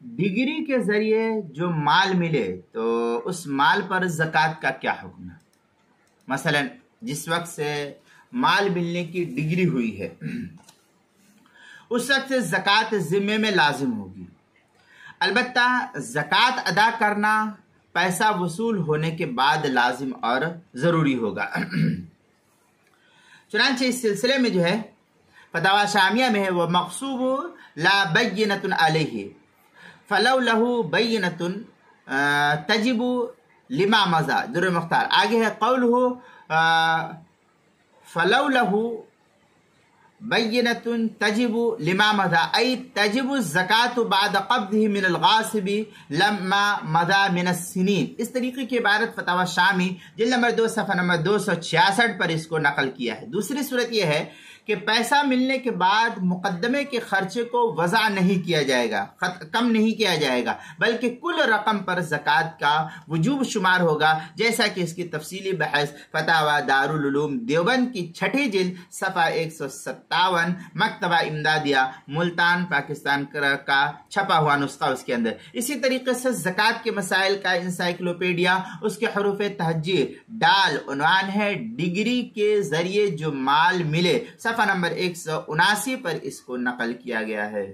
Degree کے ذریعے جو مال ملے تو اس مال پر زکوٰۃ کا کیا حکم ہے؟ مثلا جس وقت سے مال ملنے کی ڈگری ہوئی ہے اس وقت سے زکوٰۃ ذمے میں لازم ہوگی، البتہ زکوٰۃ ادا کرنا پیسہ وصول ہونے کے بعد لازم اور ضروری ہوگا۔ چنانچہ اس سلسلے میں جو ہے فتاوی شامیہ میں ہے وہ مقصوب لا بینۃ علیہ فلو لہ بینۃ تجب لما مضى در مختار، آگے ہے قولہ فلو لہ بینۃ تجب لما مضى ای تجب الزکاة بعد قبضہ من الغاصب لما مضى من السنین۔ اس طریقے کی عبارت فتاوی شامی جلد نمبر 2 صفحہ نمبر 266 پر اس کو نقل کیا ہے۔ دوسری صورت یہ ہے کہ پیسہ ملنے کے بعد مقدمے کے خرچے کو وضع نہیں کیا جائے گا، کم نہیں کیا جائے گا، بلکہ کل رقم پر زکوٰۃ کا وجوب شمار ہوگا، جیسا کہ اس کی تفصیلی بحث فتاوی دارالعلوم دیوبند کی 6ٹھی جلد صفحہ 157 مکتبہ امدادیہ ملتان پاکستان کا چھپا ہوا نسخہ اس کے اندر۔ اسی طریقے سے زکوٰۃ کے مسائل کا انسائکلوپیڈیا، اس کے حروف تہجیر ڈال، عنوان ہے ڈگری کے ذریعے جو مال ملے، صفحہ نمبر 179 پر اس کو نقل کیا گیا ہے۔